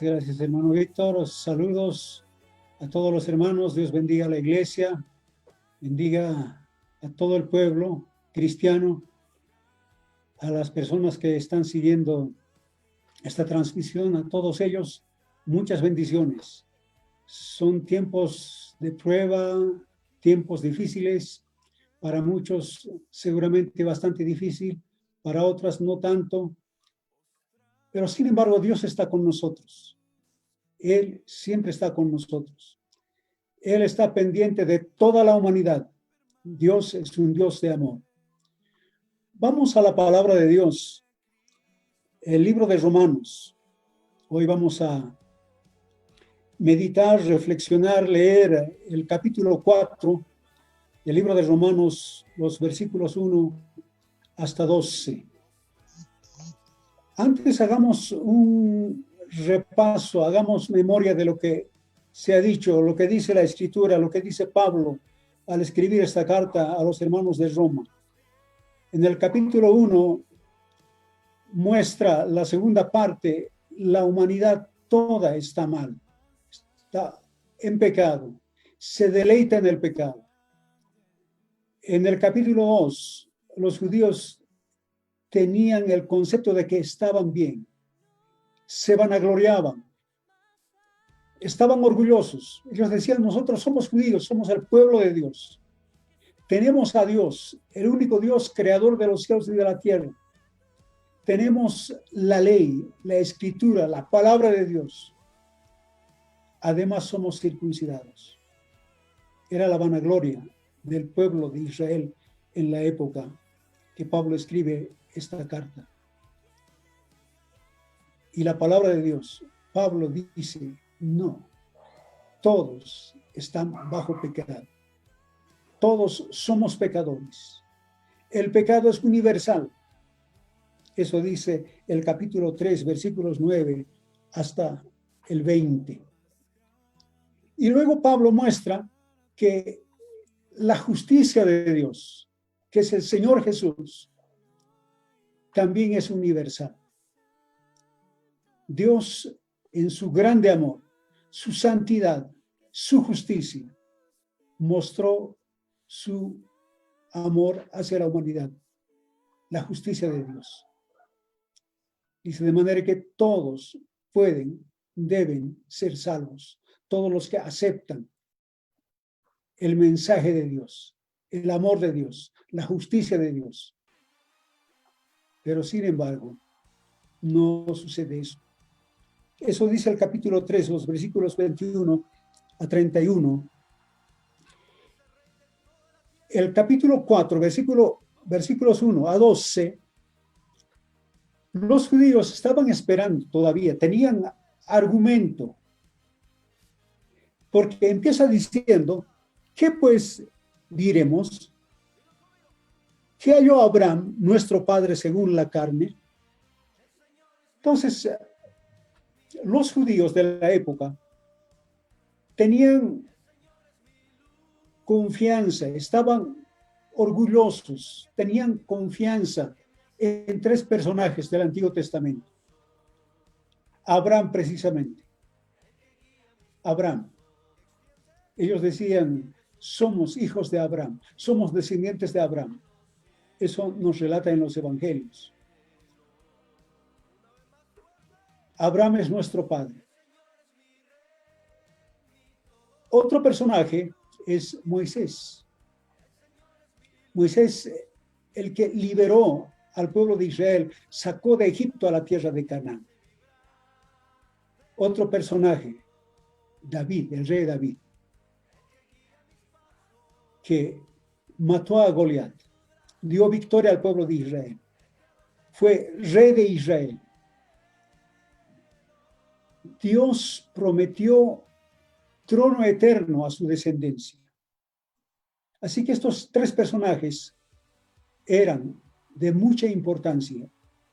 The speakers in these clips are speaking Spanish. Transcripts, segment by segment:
gracias hermano Víctor. Saludos a todos los hermanos. Dios bendiga a la iglesia, bendiga a todo el pueblo cristiano, a las personas que están siguiendo esta transmisión, a todos ellos, muchas bendiciones. Son tiempos de prueba, tiempos difíciles, para muchos seguramente bastante difícil, para otras no tanto, pero sin embargo Dios está con nosotros. Él siempre está con nosotros. Él está pendiente de toda la humanidad. Dios es un Dios de amor. Vamos a la palabra de Dios, el libro de Romanos. Hoy vamos a meditar, reflexionar, leer el capítulo 4 del libro de Romanos, los versículos 1 hasta 12. Antes hagamos un repaso, hagamos memoria de lo que se ha dicho, lo que dice la Escritura, lo que dice Pablo al escribir esta carta a los hermanos de Roma. En el capítulo 1 muestra la segunda parte, la humanidad toda está mal, está en pecado, se deleita en el pecado. En el capítulo 2, los judíos tenían el concepto de que estaban bien, se vanagloriaban, estaban orgullosos. Ellos decían, nosotros somos judíos, somos el pueblo de Dios. Tenemos a Dios, el único Dios creador de los cielos y de la tierra. Tenemos la ley, la escritura, la palabra de Dios. Además somos circuncidados. Era la vanagloria del pueblo de Israel en la época que Pablo escribe esta carta. Y la palabra de Dios, Pablo dice, no, todos están bajo pecado. Todos somos pecadores. El pecado es universal. Eso dice el capítulo 3, versículos 9 hasta el 20. Y luego Pablo muestra que la justicia de Dios, que es el Señor Jesús, también es universal. Dios, en su grande amor, su santidad, su justicia, mostró su amor hacia la humanidad, la justicia de Dios. Dice, de manera que todos deben ser salvos, todos los que aceptan el mensaje de Dios, el amor de Dios, la justicia de Dios. Pero sin embargo, no sucede eso. Eso dice el capítulo 3, los versículos 21 a 31. El capítulo 4, versículos 1 a 12, los judíos estaban esperando todavía, tenían argumento, porque empieza diciendo, ¿qué pues diremos? ¿Qué halló Abraham, nuestro padre, según la carne? Entonces, los judíos de la época tenían confianza, estaban orgullosos, tenían confianza en tres personajes del Antiguo Testamento. Abraham, precisamente. Abraham. Ellos decían, somos hijos de Abraham, somos descendientes de Abraham. Eso nos relata en los evangelios. Abraham es nuestro padre. Otro personaje es Moisés. Moisés, el que liberó al pueblo de Israel, sacó de Egipto a la tierra de Canaán. Otro personaje, David, el rey David, que mató a Goliat, dio victoria al pueblo de Israel. Fue rey de Israel. Dios prometió trono eterno a su descendencia. Así que estos tres personajes eran de mucha importancia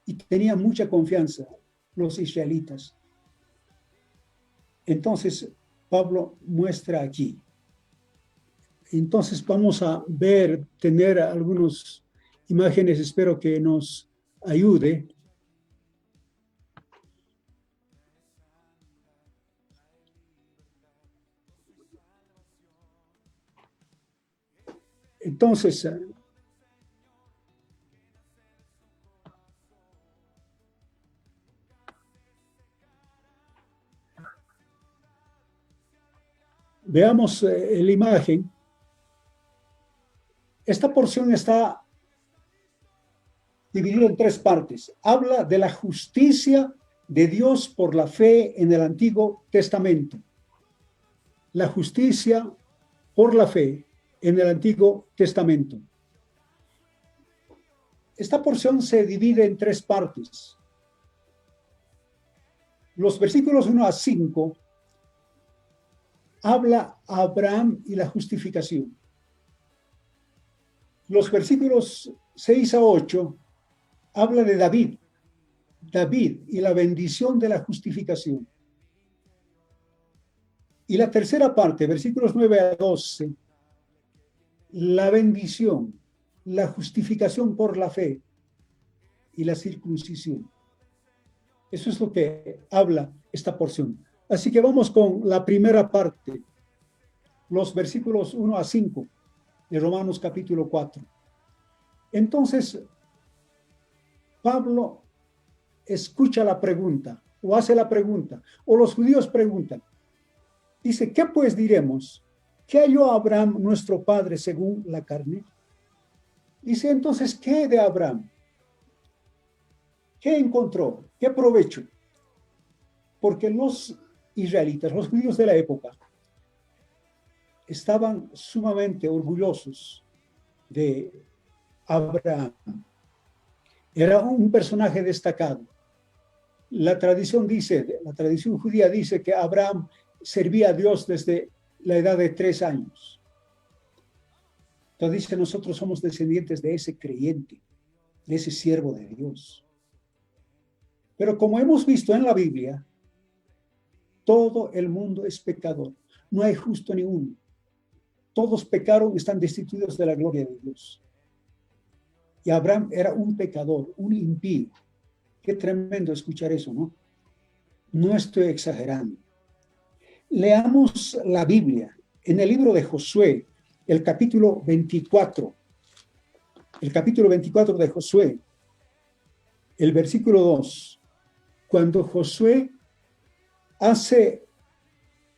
y tenían mucha confianza los israelitas. Entonces, Pablo muestra aquí. Entonces vamos a tener algunas imágenes, espero que nos ayude. Entonces, veamos la imagen. Esta porción está dividido en tres partes. Habla de la justicia de Dios por la fe en el Antiguo Testamento. La justicia por la fe en el Antiguo Testamento. Esta porción se divide en tres partes. Los versículos 1 a 5 habla a Abraham y la justificación. Los versículos 6 a 8 habla de David y la bendición de la justificación. Y la tercera parte, versículos 9 a 12, la bendición, la justificación por la fe y la circuncisión. Eso es lo que habla esta porción. Así que vamos con la primera parte, los versículos 1 a 5 de Romanos capítulo 4. Entonces, Pablo escucha la pregunta, o hace la pregunta, o los judíos preguntan. Dice, ¿qué pues diremos? ¿Qué halló Abraham nuestro padre según la carne? Dice, entonces, ¿qué de Abraham? ¿Qué encontró? ¿Qué provecho? Porque los israelitas, los judíos de la época, estaban sumamente orgullosos de Abraham. Era un personaje destacado. La tradición judía dice que Abraham servía a Dios desde la edad de 3 años. Entonces dice, nosotros somos descendientes de ese creyente, de ese siervo de Dios. Pero como hemos visto en la Biblia, todo el mundo es pecador. No hay justo ni uno. Todos pecaron y están destituidos de la gloria de Dios. Y Abraham era un pecador, un impío. Qué tremendo escuchar eso, ¿no? No estoy exagerando. Leamos la Biblia en el libro de Josué, el capítulo 24. El capítulo 24 de Josué, el versículo 2. Cuando Josué hace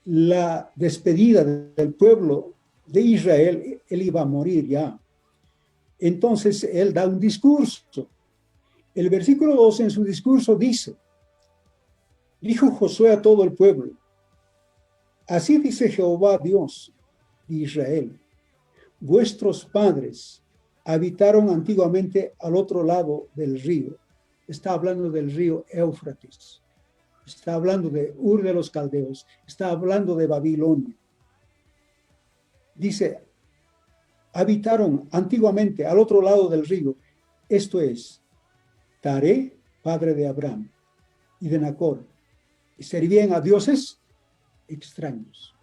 la despedida del pueblo de Israel, él iba a morir ya. Entonces él da un discurso. El versículo 2 en su discurso dice, dijo Josué a todo el pueblo, así dice Jehová Dios de Israel, vuestros padres habitaron antiguamente al otro lado del río. Está hablando del río Éufrates. Está hablando de Ur de los Caldeos. Está hablando de Babilonia. Dice, habitaron antiguamente al otro lado del río. Esto es, Taré, padre de Abraham, y de Nacor, y servían a dioses extraños.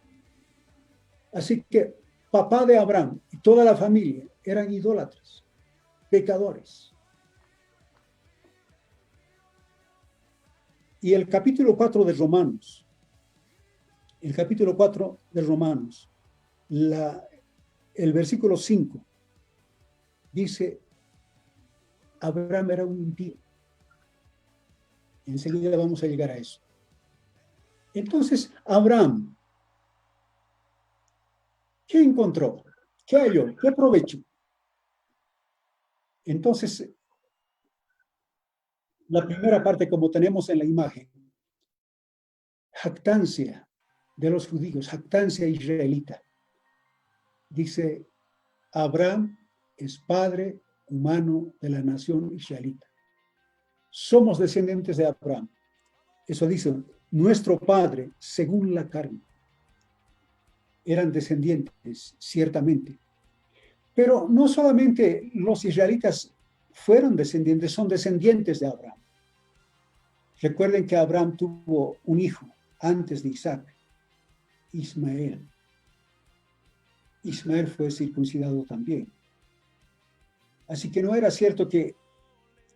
Así que papá de Abraham y toda la familia eran idólatras, pecadores. Y el capítulo 4 de Romanos, el versículo 5, dice, Abraham era un impío. Enseguida vamos a llegar a eso. Entonces, Abraham, ¿qué encontró? ¿Qué halló? ¿Qué aprovechó? Entonces, la primera parte, como tenemos en la imagen, jactancia de los judíos, jactancia israelita. Dice, Abraham es padre humano de la nación israelita. Somos descendientes de Abraham. Eso dice, nuestro padre, según la carne. Eran descendientes, ciertamente. Pero no solamente los israelitas fueron descendientes, son descendientes de Abraham. Recuerden que Abraham tuvo un hijo antes de Isaac, Ismael. Ismael fue circuncidado también. Así que no era cierto que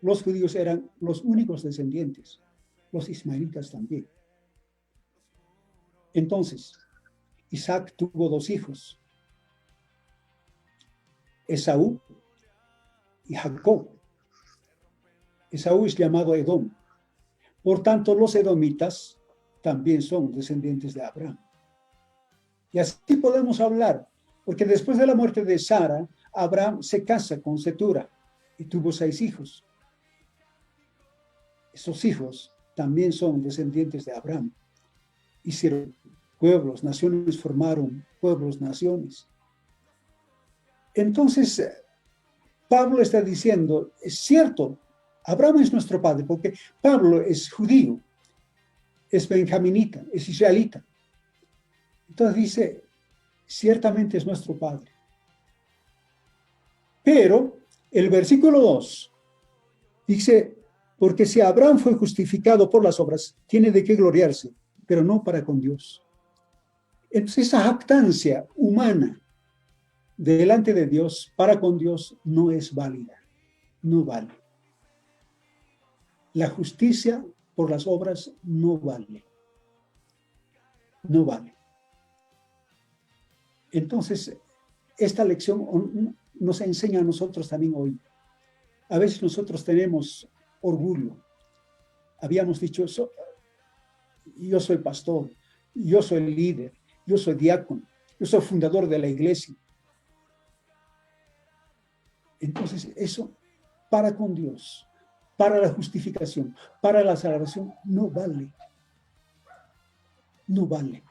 los judíos eran los únicos descendientes, los ismaelitas también. Entonces, Isaac tuvo 2 hijos. Esaú y Jacob. Esaú es llamado Edom. Por tanto, los edomitas también son descendientes de Abraham. Y así podemos hablar, porque después de la muerte de Sara, Abraham se casa con Setura y tuvo 6 hijos. Esos hijos también son descendientes de Abraham. Hicieron pueblos, naciones formaron pueblos, naciones. Entonces, Pablo está diciendo, es cierto, Abraham es nuestro padre, porque Pablo es judío, es benjaminita, es israelita. Entonces dice, ciertamente es nuestro padre. Pero el versículo 2 dice, porque si Abraham fue justificado por las obras, tiene de qué gloriarse, pero no para con Dios. Entonces esa jactancia humana delante de Dios, para con Dios, no es válida, no vale. La justicia por las obras no vale, no vale. Entonces, esta lección nos enseña a nosotros también hoy. A veces nosotros tenemos orgullo. Habíamos dicho, yo soy pastor, yo soy líder, yo soy diácono, yo soy fundador de la iglesia. Entonces, eso para con Dios, para la justificación, para la salvación, no vale. No vale.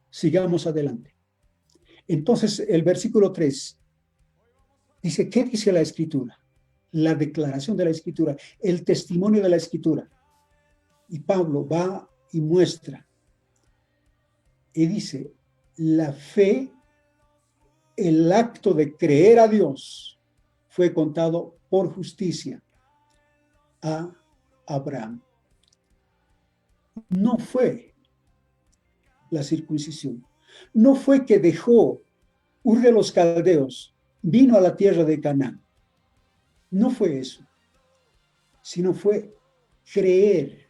Sigamos adelante. Entonces, el versículo 3 dice, ¿qué dice la Escritura? La declaración de la Escritura, el testimonio de la Escritura. Y Pablo va y muestra. Y dice, la fe, el acto de creer a Dios, fue contado por justicia a Abraham. No fue la circuncisión. No fue que dejó Ur de los Caldeos, vino a la tierra de Canaán. No fue eso, sino fue creer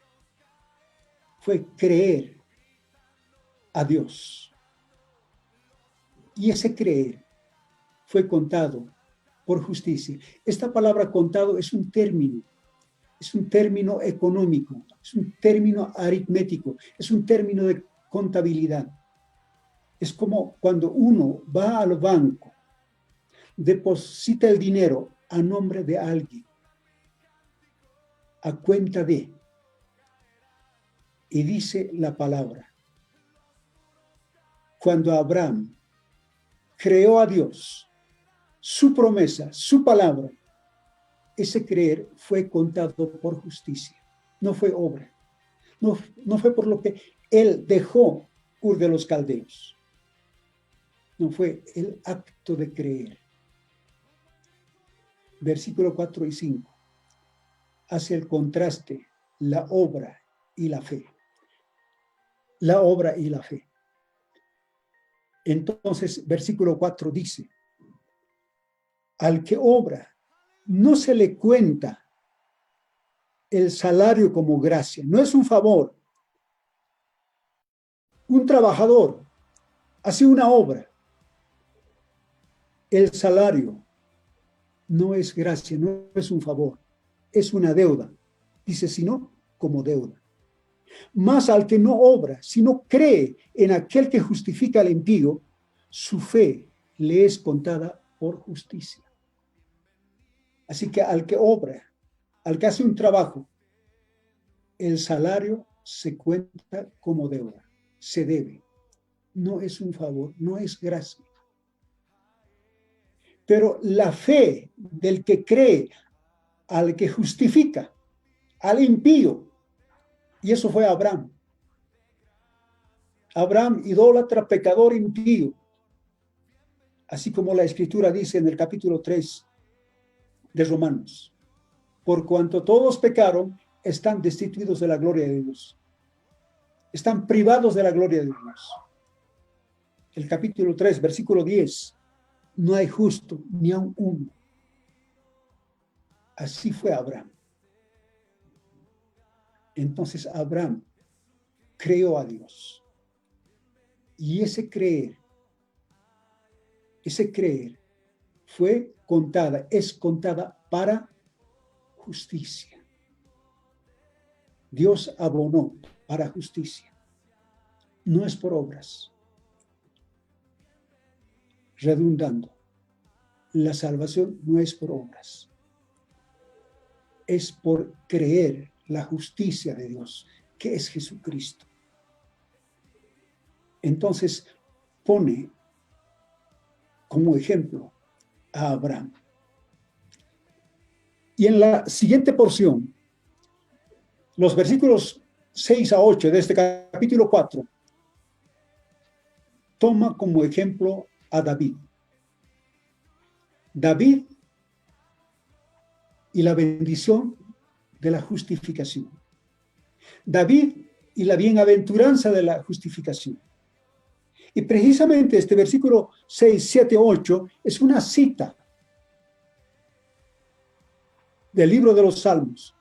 a Dios. Y ese creer fue contado por justicia. Esta palabra contado es un término económico, es un término aritmético, es un término de contabilidad. Es como cuando uno va al banco, deposita el dinero a nombre de alguien, a cuenta de, y dice la palabra. Cuando Abraham creó a Dios, su promesa, su palabra, ese creer fue contado por justicia, no fue obra, no fue por lo que él dejó Ur de los Caldeos, no fue el acto de creer. Versículo 4 y 5 hace el contraste, la obra y la fe. La obra y la fe. Entonces, versículo 4 dice, al que obra, no se le cuenta el salario como gracia, no es un favor. Un trabajador hace una obra, el salario no es gracia, no es un favor, es una deuda. Dice, sino como deuda. Mas al que no obra, sino cree en aquel que justifica al impío, su fe le es contada por justicia. Así que al que obra, al que hace un trabajo, el salario se cuenta como deuda, se debe. No es un favor, no es gracia. Pero la fe del que cree, al que justifica, al impío, y eso fue Abraham. Abraham, idólatra, pecador, impío. Así como la Escritura dice en el capítulo 3 de Romanos. Por cuanto todos pecaron, están destituidos de la gloria de Dios. Están privados de la gloria de Dios. El capítulo 3, versículo 10. No hay justo ni aun uno. Así fue Abraham. Entonces Abraham creó a Dios. Y ese creer fue contada, es contada para justicia. Dios abonó para justicia. No es por obras. Redundando, la salvación no es por obras. Es por creer la justicia de Dios, que es Jesucristo. Entonces, pone como ejemplo a Abraham. Y en la siguiente porción, los versículos 6 a 8 de este capítulo 4, toma como ejemplo a David. David y la bendición de la justificación. David y la bienaventuranza de la justificación. Y precisamente este versículo 6, 7, 8 es una cita del libro de los Salmos.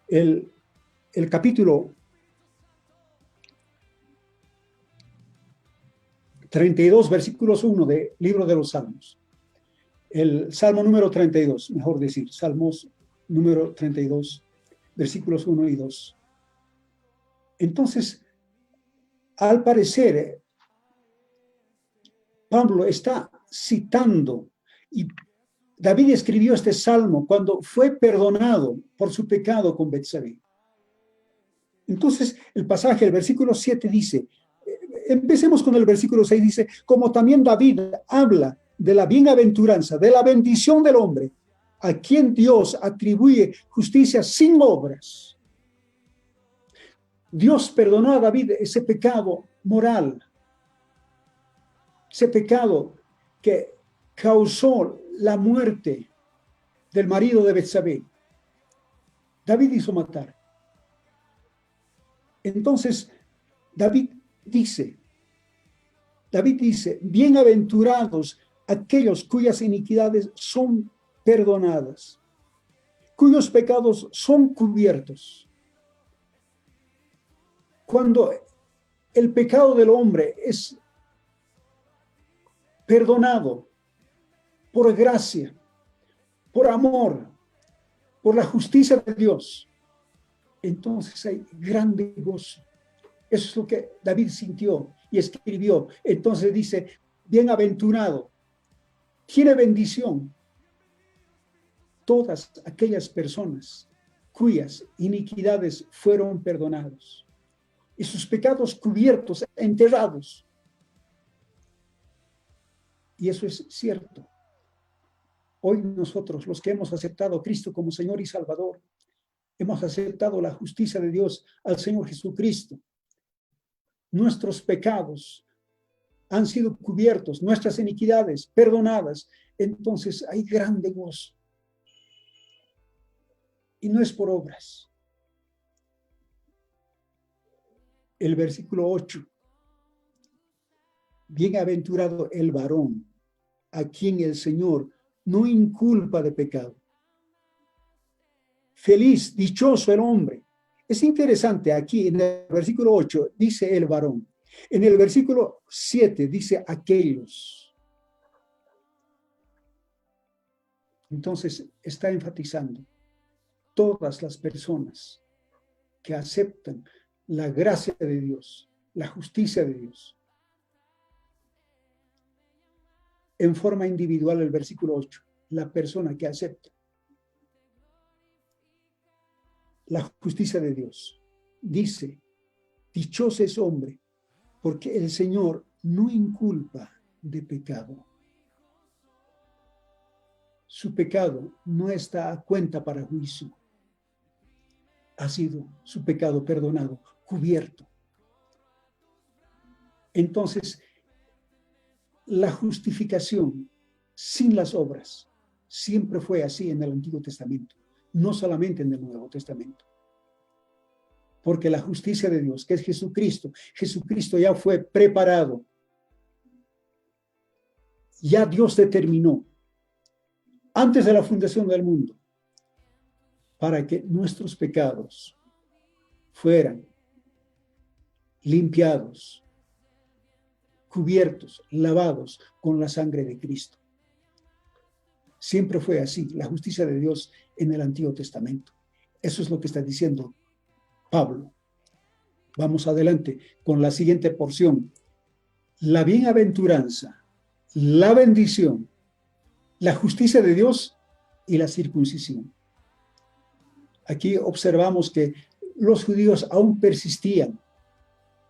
El capítulo 32, versículos 1 del libro de los Salmos. El Salmo número 32, mejor decir, Salmos número 32, versículos 1 y 2. Entonces, al parecer, Pablo está citando, y David escribió este salmo cuando fue perdonado por su pecado con Betsabé. Entonces, el pasaje, el versículo 7 dice, empecemos con el versículo 6, dice, como también David habla de la bienaventuranza, de la bendición del hombre, a quien Dios atribuye justicia sin obras. Dios perdonó a David ese pecado moral, ese pecado que causó la muerte del marido de Betsabé. David hizo matar. Entonces, David dice, bienaventurados aquellos cuyas iniquidades son perdonadas, cuyos pecados son cubiertos. Cuando el pecado del hombre es perdonado por gracia, por amor, por la justicia de Dios, entonces hay grande gozo. Eso es lo que David sintió y escribió. Entonces dice, bienaventurado, tiene bendición todas aquellas personas cuyas iniquidades fueron perdonados y sus pecados cubiertos, enterrados. Y eso es cierto. Hoy nosotros, los que hemos aceptado a Cristo como Señor y Salvador, hemos aceptado la justicia de Dios al Señor Jesucristo. Nuestros pecados han sido cubiertos, nuestras iniquidades perdonadas. Entonces hay grande gozo. Y no es por obras. El versículo 8. Bienaventurado el varón a quien el Señor no inculpa de pecado. Feliz, dichoso el hombre. Es interesante, aquí en el versículo 8 dice el varón. En el versículo 7 dice aquellos. Entonces está enfatizando todas las personas que aceptan la gracia de Dios, la justicia de Dios. En forma individual, el versículo 8, la persona que acepta la justicia de Dios. Dice, dichoso es hombre, porque el Señor no inculpa de pecado. Su pecado no está a cuenta para juicio. Ha sido su pecado perdonado, cubierto. Entonces, la justificación sin las obras siempre fue así en el Antiguo Testamento, no solamente en el Nuevo Testamento. Porque la justicia de Dios, que es Jesucristo, Jesucristo ya fue preparado. Ya Dios determinó antes de la fundación del mundo para que nuestros pecados fueran limpiados, cubiertos, lavados con la sangre de Cristo. Siempre fue así, la justicia de Dios en el Antiguo Testamento. Eso es lo que está diciendo Pablo. Vamos adelante con la siguiente porción. La bienaventuranza, la bendición, la justicia de Dios y la circuncisión. Aquí observamos que los judíos aún persistían.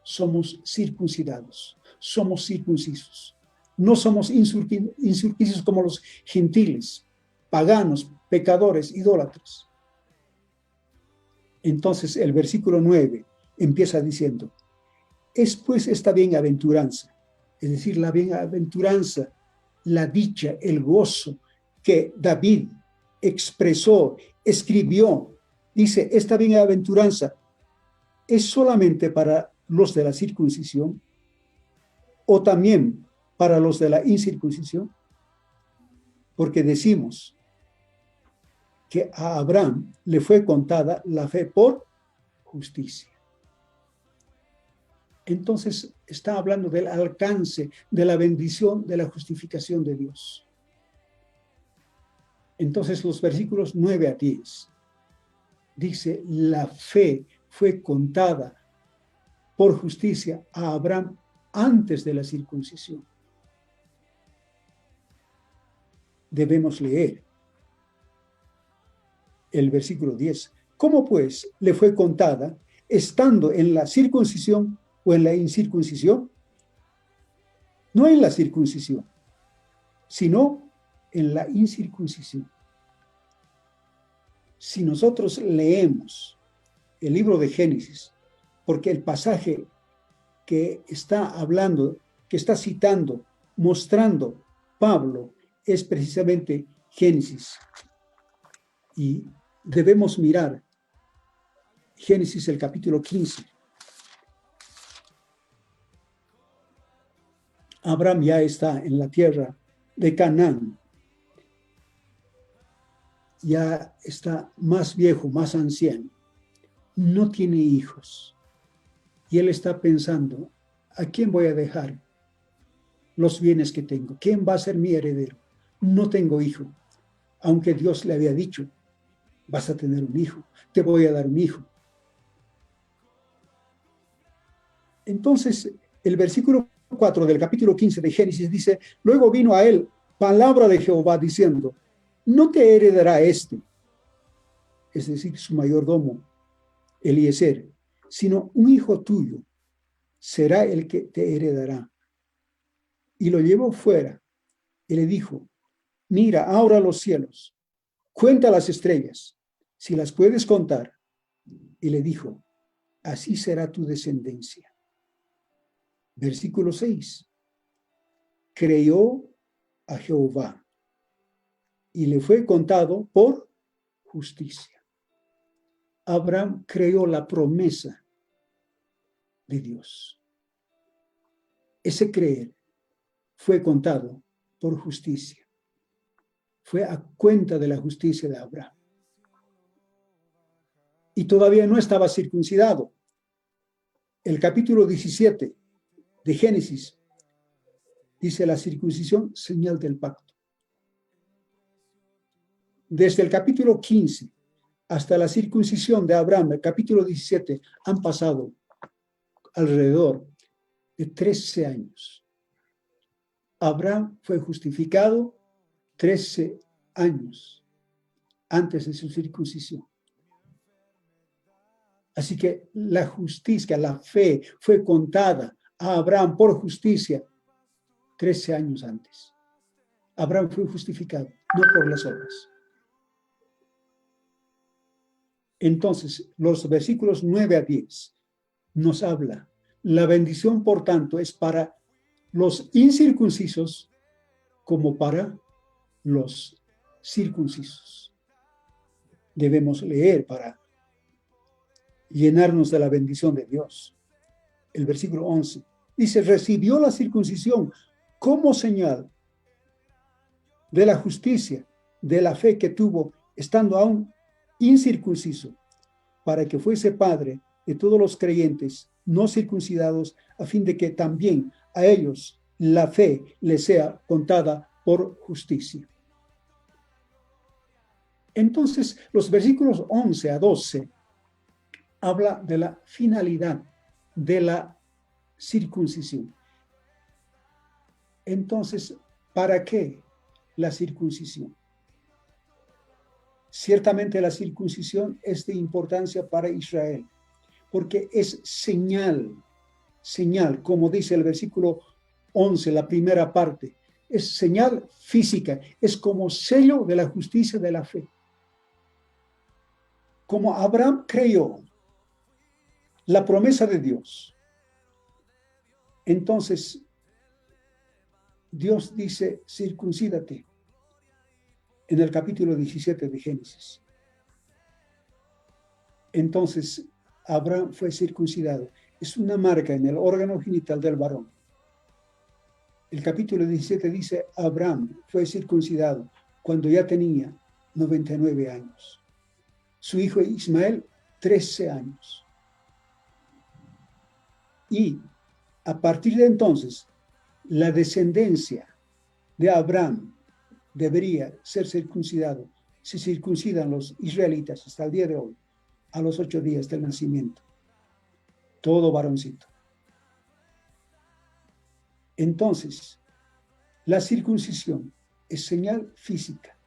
Somos circuncidados, somos circuncisos. No somos incircuncisos como los gentiles, paganos, pecadores, idólatras. Entonces el versículo 9 empieza diciendo, es pues esta bienaventuranza, es decir, la bienaventuranza, la dicha, el gozo que David expresó, escribió, dice, esta bienaventuranza es solamente para los de la circuncisión o también para los de la incircuncisión, porque decimos que a Abraham le fue contada la fe por justicia. Entonces está hablando del alcance de la bendición de la justificación de Dios. Entonces los versículos 9 a 10 dice, la fe fue contada por justicia a Abraham antes de la circuncisión. Debemos leer el versículo 10. ¿Cómo pues le fue contada estando en la circuncisión o en la incircuncisión? No en la circuncisión, sino en la incircuncisión. Si nosotros leemos el libro de Génesis, porque el pasaje que está hablando, que está citando, mostrando Pablo, es precisamente Génesis. Y debemos mirar Génesis, el capítulo 15. Abraham ya está en la tierra de Canaán. Ya está más viejo, más anciano. No tiene hijos. Y él está pensando, ¿a quién voy a dejar los bienes que tengo? ¿Quién va a ser mi heredero? No tengo hijo. Aunque Dios le había dicho, vas a tener un hijo, te voy a dar un hijo. Entonces, el versículo 4 del capítulo 15 de Génesis dice, luego vino a él palabra de Jehová diciendo, no te heredará este, es decir, su mayordomo, Eliezer, sino un hijo tuyo será el que te heredará. Y lo llevó fuera y le dijo, mira ahora los cielos, cuenta las estrellas, si las puedes contar. Y le dijo, así será tu descendencia. Versículo 6. Creyó a Jehová y le fue contado por justicia. Abraham creyó la promesa de Dios. Ese creer fue contado por justicia. Fue a cuenta de la justicia de Abraham. Y todavía no estaba circuncidado. El capítulo 17 de Génesis dice la circuncisión, señal del pacto. Desde el capítulo 15 hasta la circuncisión de Abraham, el capítulo 17, han pasado alrededor de 13 años. Abraham fue justificado 13 años antes de su circuncisión. Así que la justicia, la fe fue contada a Abraham por justicia 13 años antes. Abraham fue justificado, no por las obras. Entonces, los versículos 9 a 10 nos habla. La bendición, por tanto, es para los incircuncisos como para los circuncisos. Debemos leer para llenarnos de la bendición de Dios. El versículo 11 dice, recibió la circuncisión como señal de la justicia, de la fe que tuvo estando aún incircunciso, para que fuese padre de todos los creyentes no circuncidados, a fin de que también a ellos la fe les sea contada por justicia. Entonces, los versículos 11 a 12 habla de la finalidad de la circuncisión. Entonces, ¿para qué la circuncisión? Ciertamente la circuncisión es de importancia para Israel, porque es señal, como dice el versículo 11, la primera parte, es señal física, es como sello de la justicia de la fe. Como Abraham creyó la promesa de Dios, entonces Dios dice, circuncídate, en el capítulo 17 de Génesis. Entonces, Abraham fue circuncidado. Es una marca en el órgano genital del varón. El capítulo 17 dice, Abraham fue circuncidado cuando ya tenía 99 años. Su hijo Ismael, 13 años. Y a partir de entonces, la descendencia de Abraham debería ser circuncidado. Se circuncidan los israelitas hasta el día de hoy, a los 8 días del nacimiento. Todo varoncito. Entonces, la circuncisión es señal física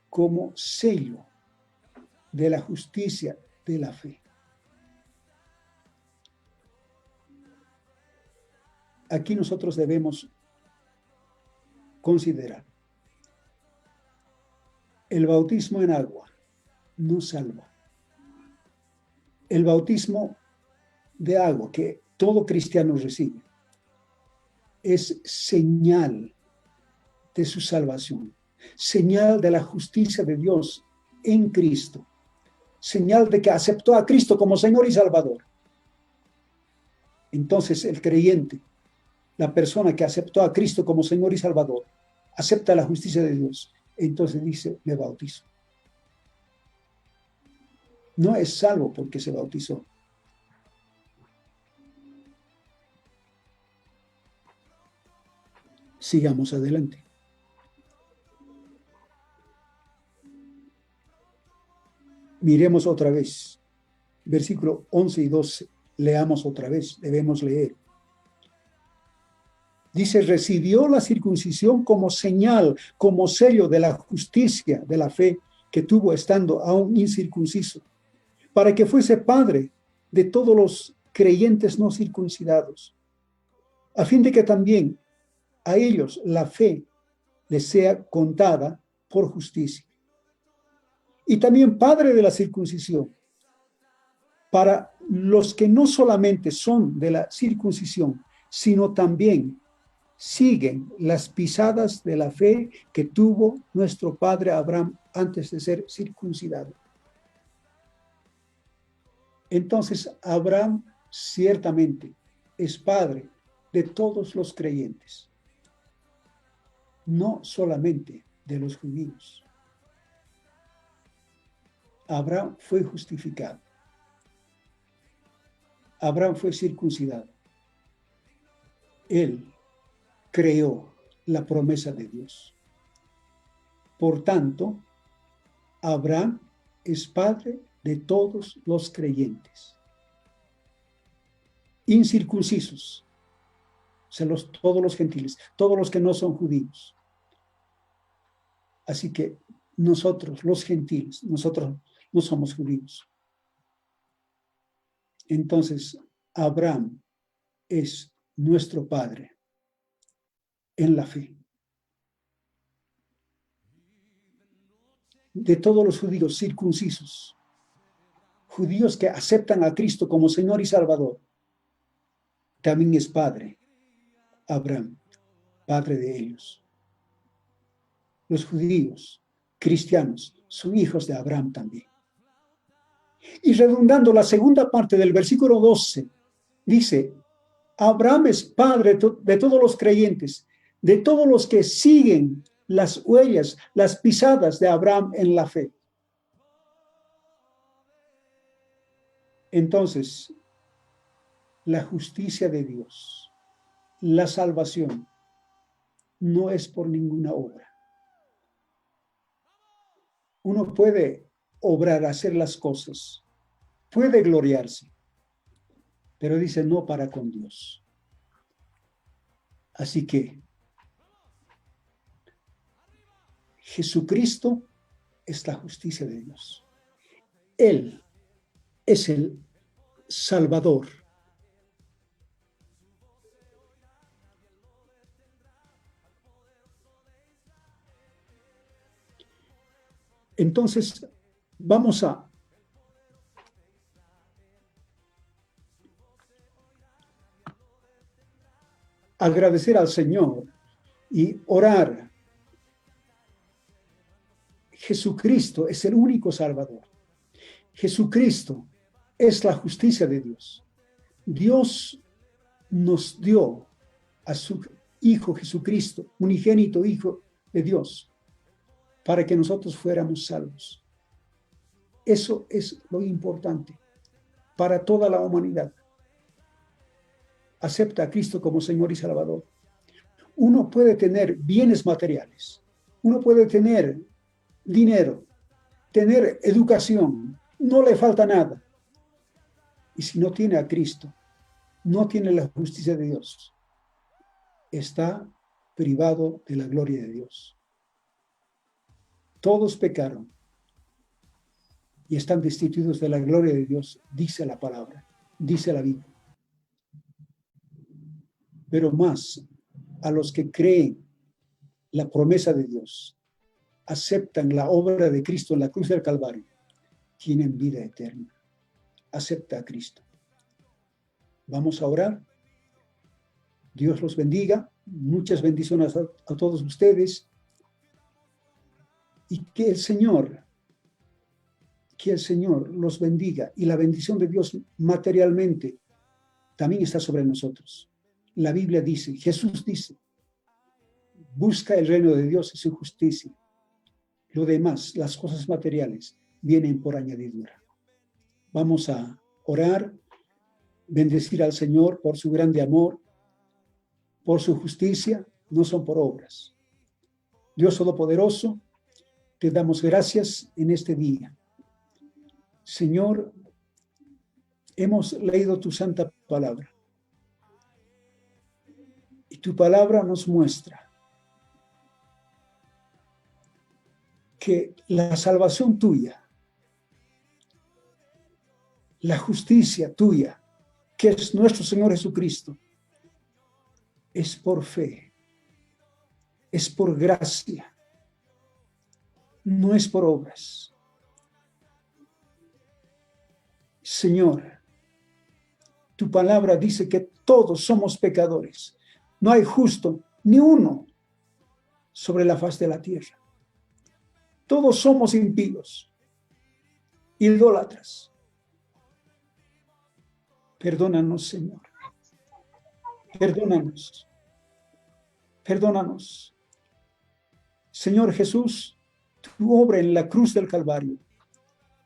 como sello de la justicia de la fe. Aquí nosotros debemos considerar el bautismo en agua no salva. El bautismo de agua que todo cristiano recibe es señal de su salvación, señal de la justicia de Dios en Cristo, señal de que aceptó a Cristo como Señor y Salvador. Entonces el creyente, la persona que aceptó a Cristo como Señor y Salvador, acepta la justicia de Dios, entonces dice, me bautizo. No es salvo porque se bautizó. Sigamos adelante. Miremos otra vez. Versículo 11 y 12. Leamos otra vez. Debemos leer. Dice, recibió la circuncisión como señal, como sello de la justicia, de la fe que tuvo estando aún incircunciso, para que fuese padre de todos los creyentes no circuncidados, a fin de que también a ellos la fe les sea contada por justicia. Y también padre de la circuncisión, para los que no solamente son de la circuncisión, sino también siguen las pisadas de la fe que tuvo nuestro padre Abraham antes de ser circuncidado. Entonces, Abraham ciertamente es padre de todos los creyentes, no solamente de los judíos. Abraham fue justificado. Abraham fue circuncidado. Él creó la promesa de Dios. Por tanto, Abraham es padre de todos los creyentes. Incircuncisos, o sea, todos los gentiles, todos los que no son judíos. Así que nosotros, los gentiles, nosotros no somos judíos. Entonces, Abraham es nuestro padre en la fe. De todos los judíos circuncisos, judíos que aceptan a Cristo como Señor y Salvador, también es padre Abraham, padre de ellos. Los judíos cristianos son hijos de Abraham también. Y redundando la segunda parte del versículo 12, dice, Abraham es padre de todos los creyentes, de todos los que siguen las huellas, las pisadas de Abraham en la fe. Entonces, la justicia de Dios, la salvación, no es por ninguna obra. Uno puede obrar, hacer las cosas, puede gloriarse, pero dice no para con Dios. Así que Jesucristo es la justicia de Dios. Él es el Salvador. Entonces, vamos a agradecer al Señor y orar. Jesucristo es el único Salvador. Jesucristo es la justicia de Dios. Dios nos dio a su Hijo Jesucristo, unigénito Hijo de Dios, para que nosotros fuéramos salvos. Eso es lo importante para toda la humanidad. Acepta a Cristo como Señor y Salvador. Uno puede tener bienes materiales, uno puede tener dinero, tener educación, no le falta nada. Y si no tiene a Cristo, no tiene la justicia de Dios, está privado de la gloria de Dios. Todos pecaron y están destituidos de la gloria de Dios, dice la palabra, dice la Biblia. Pero más a los que creen la promesa de Dios, aceptan la obra de Cristo en la cruz del Calvario, tienen vida eterna. Acepta a Cristo. Vamos a orar. Dios los bendiga. Muchas bendiciones a todos ustedes. Y que el Señor los bendiga. Y la bendición de Dios materialmente también está sobre nosotros. La Biblia dice, Jesús dice, busca el reino de Dios y su justicia. Lo demás, las cosas materiales, vienen por añadidura. Vamos a orar, bendecir al Señor por su grande amor, por su justicia, no son por obras. Dios Todopoderoso, te damos gracias en este día. Señor, hemos leído tu santa palabra. Y tu palabra nos muestra que la salvación tuya, la justicia tuya, que es nuestro Señor Jesucristo, es por fe, es por gracia, no es por obras. Señor, tu palabra dice que todos somos pecadores. No hay justo ni uno sobre la faz de la tierra. Todos somos impíos, idólatras. Perdónanos, Señor. Perdónanos. Perdónanos. Señor Jesús, tu obra en la cruz del Calvario